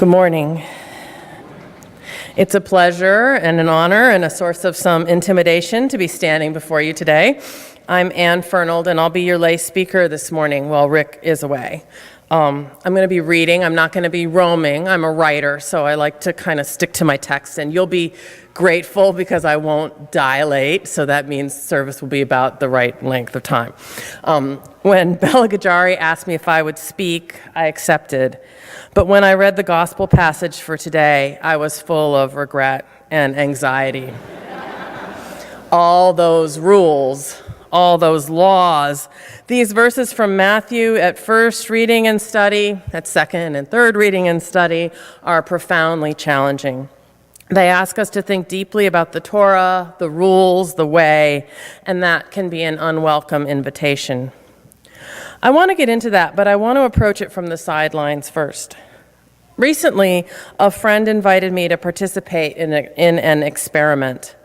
Good morning. It's a pleasure and an honor and a source of some intimidation to be standing before you today. I'm Ann Fernald, and I'll be your lay speaker this morning while Rick is away. I'm going to be reading. I'm not going to be roaming. I'm a writer, so I like to kind of stick to my text, and you'll be grateful because I won't dilate, so that means service will be about the right length of time. When Bella Gajari asked me if I would speak, I accepted. But when I read the gospel passage for today, I was full of regret and anxiety. All those rules, all those laws, these verses from Matthew at first reading and study, at second and third reading and study, are profoundly challenging. They ask us to think deeply about the Torah, the rules, the way, and that can be an unwelcome invitation. I want to get into that, but I want to approach it from the sidelines first. Recently, a friend invited me to participate in an experiment.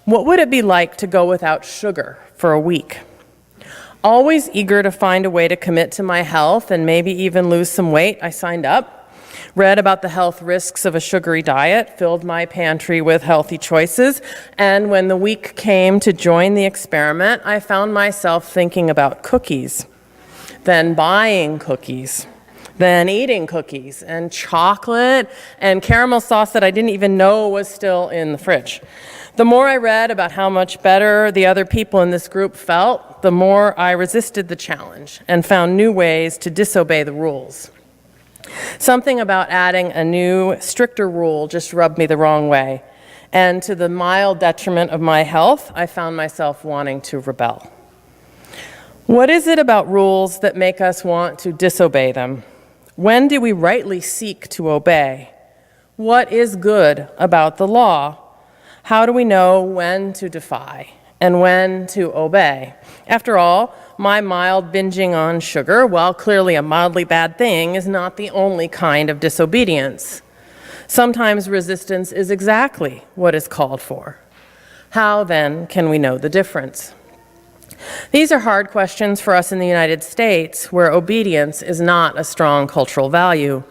What would it be like to go without sugar for a week? Always eager to find a way to commit to my health and maybe even lose some weight, I signed up, read about the health risks of a sugary diet, filled my pantry with healthy choices, and when the week came to join the experiment, I found myself thinking about cookies, then buying cookies, then eating cookies, and chocolate, and caramel sauce that I didn't even know was still in the fridge. The more I read about how much better the other people in this group felt, the more I resisted the challenge and found new ways to disobey the rules. Something about adding a new, stricter rule just rubbed me the wrong way, and to the mild detriment of my health, I found myself wanting to rebel. What is it about rules that make us want to disobey them? When do we rightly seek to obey? What is good about the law? How do we know when to defy and when to obey? After all, my mild binging on sugar, while clearly a mildly bad thing, is not the only kind of disobedience. Sometimes resistance is exactly what is called for. How then can we know the difference? These are hard questions for us in the United States, where obedience is not a strong cultural value,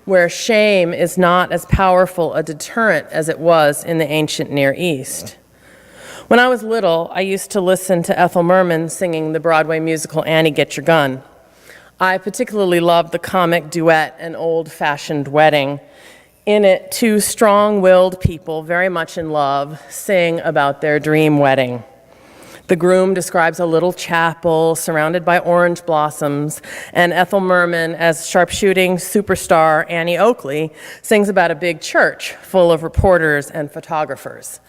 where shame is not as powerful a deterrent as it was in the ancient Near East. When I was little, I used to listen to Ethel Merman singing the Broadway musical Annie, Get Your Gun. I particularly loved the comic duet An Old-Fashioned Wedding. In it, two strong-willed people, very much in love, sing about their dream wedding. The groom describes a little chapel surrounded by orange blossoms, and Ethel Merman, as sharpshooting superstar Annie Oakley, sings about a big church full of reporters and photographers.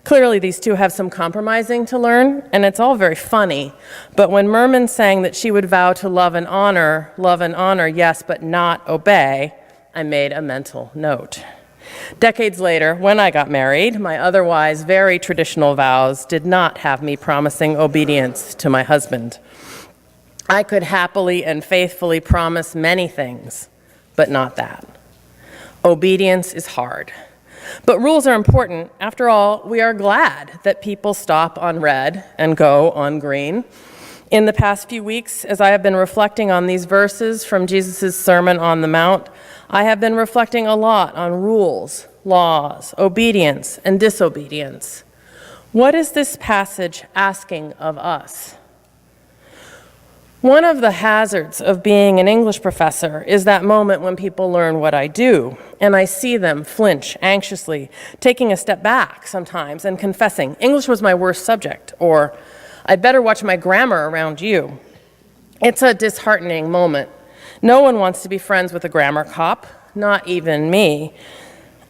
Clearly, these two have some compromising to learn, and it's all very funny. But when Merman sang that she would vow to love and honor, yes, but not obey, I made a mental note. Decades later, when I got married, my otherwise very traditional vows did not have me promising obedience to my husband. I could happily and faithfully promise many things, but not that. Obedience is hard. But rules are important. After all, we are glad that people stop on red and go on green. In the past few weeks, as I have been reflecting on these verses from Jesus' Sermon on the Mount, I have been reflecting a lot on rules, laws, obedience, and disobedience. What is this passage asking of us? One of the hazards of being an English professor is that moment when people learn what I do, and I see them flinch anxiously, taking a step back sometimes and confessing, English was my worst subject, or I'd better watch my grammar around you. It's a disheartening moment. No one wants to be friends with a grammar cop, not even me.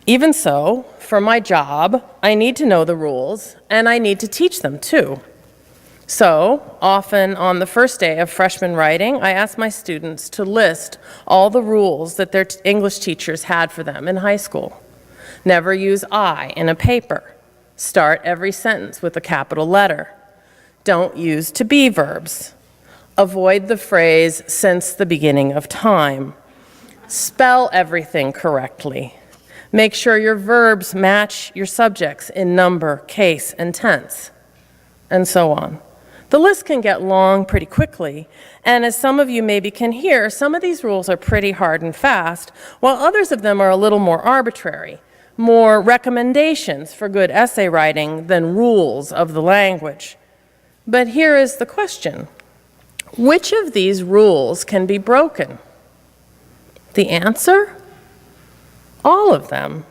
Even so, for my job, I need to know the rules, and I need to teach them too. So, often on the first day of freshman writing, I ask my students to list all the rules that their English teachers had for them in high school. Never use I in a paper. Start every sentence with a capital letter. Don't use to be verbs. Avoid the phrase since the beginning of time. Spell everything correctly. Make sure your verbs match your subjects in number, case, and tense, and so on. The list can get long pretty quickly, and as some of you maybe can hear, some of these rules are pretty hard and fast, while others of them are a little more arbitrary, more recommendations for good essay writing than rules of the language. But here is the question: which of these rules can be broken? The answer? All of them.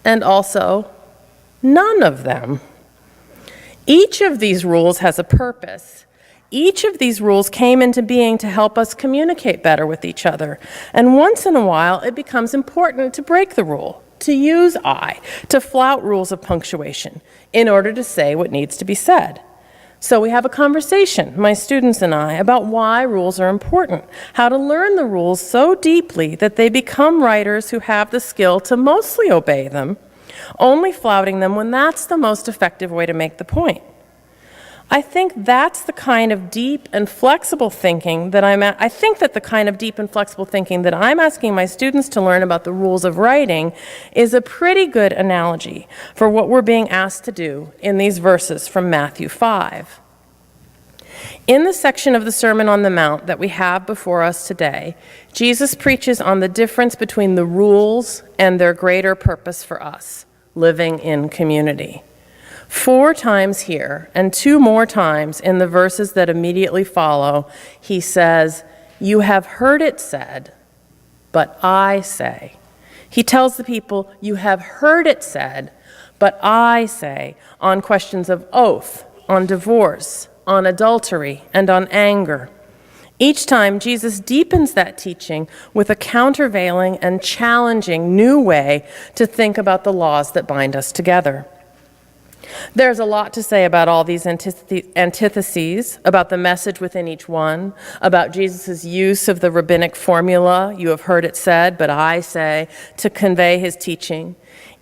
And also, none of them. Each of these rules has a purpose. Each of these rules came into being to help us communicate better with each other. And once in a while, it becomes important to break the rule, to use I, to flout rules of punctuation in order to say what needs to be said. So we have a conversation, my students and I, about why rules are important, how to learn the rules so deeply that they become writers who have the skill to mostly obey them, only flouting them when that's the most effective way to make the point. I think that's the kind of deep and flexible thinking that I'm asking my students to learn about the rules of writing is a pretty good analogy for what we're being asked to do in these verses from Matthew 5. In the section of the Sermon on the Mount that we have before us today, Jesus preaches on the difference between the rules and their greater purpose for us, living in community. 4 times here, and 2 more times in the verses that immediately follow, he says, "You have heard it said, but I say." He tells the people, "You have heard it said, but I say," on questions of oath, on divorce, on adultery, and on anger. Each time, Jesus deepens that teaching with a countervailing and challenging new way to think about the laws that bind us together. There's a lot to say about all these antitheses, about the message within each one, about Jesus' use of the rabbinic formula, "You have heard it said, but I say," to convey his teaching.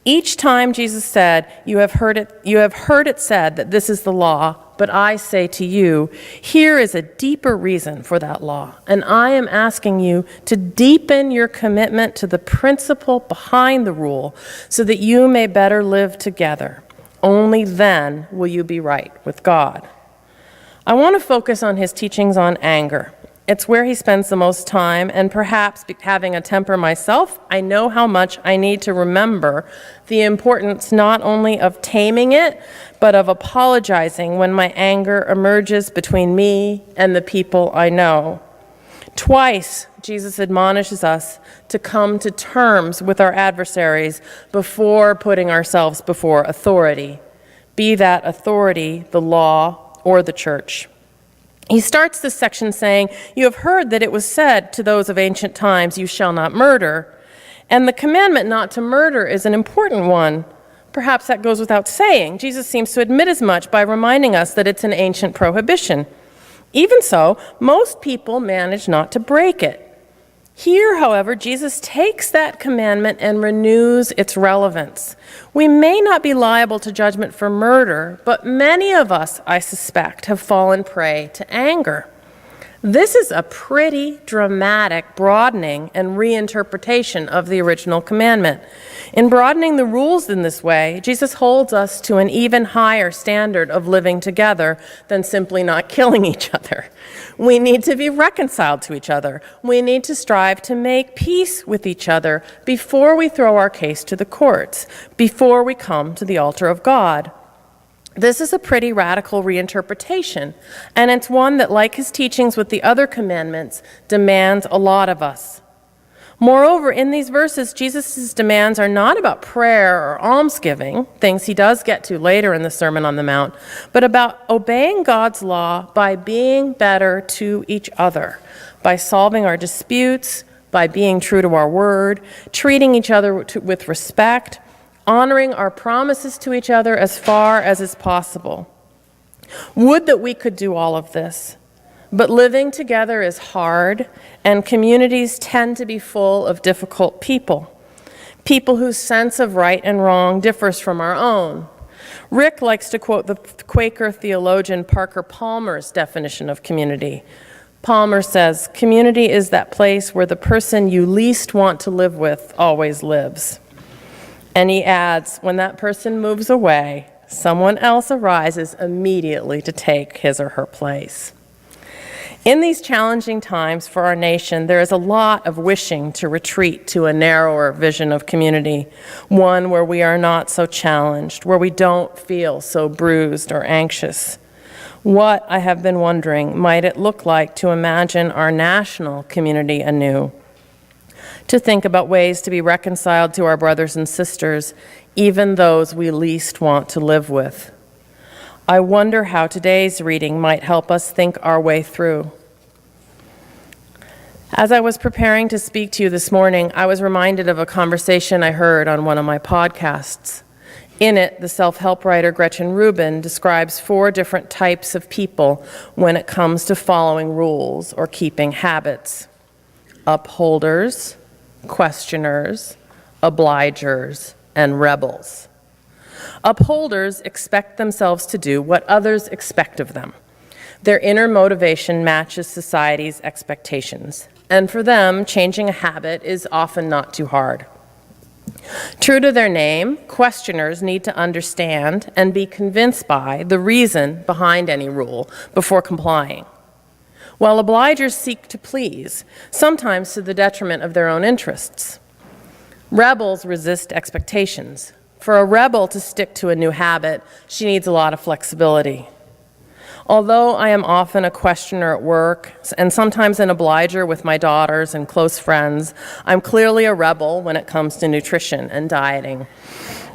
Each time Jesus said, you have heard it said that this is the law, but I say to you," here is a deeper reason for that law. And I am asking you to deepen your commitment to the principle behind the rule so that you may better live together. Only then will you be right with God. I want to focus on his teachings on anger. It's where he spends the most time, and perhaps having a temper myself, I know how much I need to remember the importance not only of taming it, but of apologizing when my anger emerges between me and the people I know. Twice, Jesus admonishes us to come to terms with our adversaries before putting ourselves before authority, be that authority the law or the church. He starts this section saying, "You have heard that it was said to those of ancient times, 'You shall not murder.' And the commandment not to murder is an important one. Perhaps that goes without saying. Jesus seems to admit as much by reminding us that it's an ancient prohibition. Even so, most people manage not to break it. Here, however, Jesus takes that commandment and renews its relevance. We may not be liable to judgment for murder, but many of us, I suspect, have fallen prey to anger. This is a pretty dramatic broadening and reinterpretation of the original commandment. In broadening the rules in this way, Jesus holds us to an even higher standard of living together than simply not killing each other. We need to be reconciled to each other. We need to strive to make peace with each other before we throw our case to the courts, before we come to the altar of God. This is a pretty radical reinterpretation, and it's one that, like his teachings with the other commandments, demands a lot of us. Moreover, in these verses, Jesus' demands are not about prayer or almsgiving, things he does get to later in the Sermon on the Mount, but about obeying God's law by being better to each other, by solving our disputes, by being true to our word, treating each other with respect, honoring our promises to each other as far as is possible. Would that we could do all of this. But living together is hard, and communities tend to be full of difficult people. People whose sense of right and wrong differs from our own. Rick likes to quote the Quaker theologian Parker Palmer's definition of community. Palmer says, "Community is that place where the person you least want to live with always lives." And he adds, "When that person moves away, someone else arises immediately to take his or her place. In these challenging times for our nation, there is a lot of wishing to retreat to a narrower vision of community, one where we are not so challenged, where we don't feel so bruised or anxious. What, I have been wondering, might it look like to imagine our national community anew? To think about ways to be reconciled to our brothers and sisters, even those we least want to live with. I wonder how today's reading might help us think our way through. As I was preparing to speak to you this morning, I was reminded of a conversation I heard on one of my podcasts. In it, the self-help writer Gretchen Rubin describes 4 different types of people when it comes to following rules or keeping habits: upholders, questioners, obligers, and rebels. Upholders expect themselves to do what others expect of them. Their inner motivation matches society's expectations, and for them, changing a habit is often not too hard. True to their name, questioners need to understand and be convinced by the reason behind any rule before complying, while obligers seek to please, sometimes to the detriment of their own interests. Rebels resist expectations. For a rebel to stick to a new habit, she needs a lot of flexibility. Although I am often a questioner at work and sometimes an obliger with my daughters and close friends, I'm clearly a rebel when it comes to nutrition and dieting.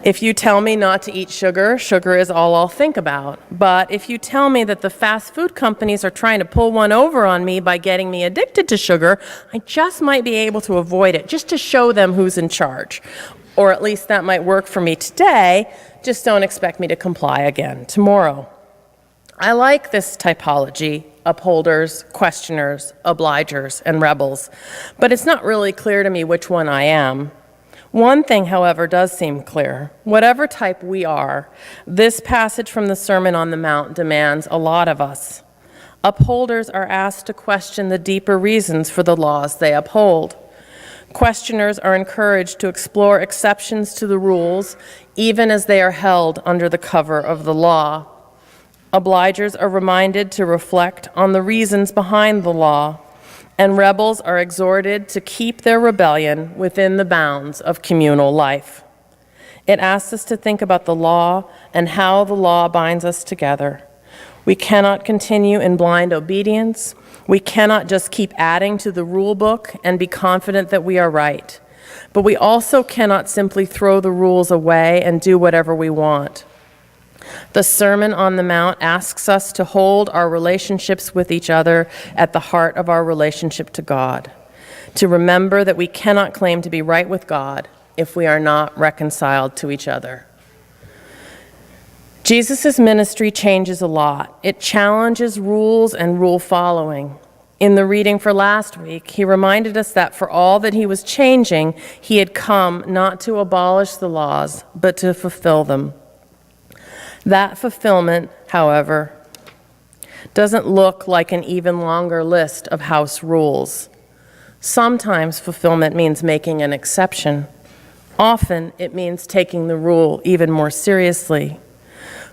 If you tell me not to eat sugar, sugar is all I'll think about. But if you tell me that the fast food companies are trying to pull one over on me by getting me addicted to sugar, I just might be able to avoid it, just to show them who's in charge. Or at least that might work for me today, just don't expect me to comply again tomorrow. I like this typology: upholders, questioners, obligers, and rebels, but it's not really clear to me which one I am. One thing, however, does seem clear. Whatever type we are, this passage from the Sermon on the Mount demands a lot of us. Upholders are asked to question the deeper reasons for the laws they uphold. Questioners are encouraged to explore exceptions to the rules, even as they are held under the cover of the law. Obligers are reminded to reflect on the reasons behind the law, and rebels are exhorted to keep their rebellion within the bounds of communal life. It asks us to think about the law and how the law binds us together. We cannot continue in blind obedience. We cannot just keep adding to the rule book and be confident that we are right. But we also cannot simply throw the rules away and do whatever we want. The Sermon on the Mount asks us to hold our relationships with each other at the heart of our relationship to God, to remember that we cannot claim to be right with God if we are not reconciled to each other. Jesus' ministry changes a lot. It challenges rules and rule following. In the reading for last week, he reminded us that for all that he was changing, he had come not to abolish the laws, but to fulfill them. That fulfillment, however, doesn't look like an even longer list of house rules. Sometimes fulfillment means making an exception. Often it means taking the rule even more seriously.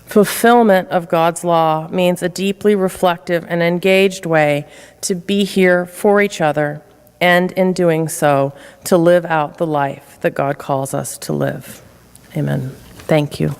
Fulfillment of God's law means a deeply reflective and engaged way to be here for each other, and in doing so, to live out the life that God calls us to live. Amen. Thank you.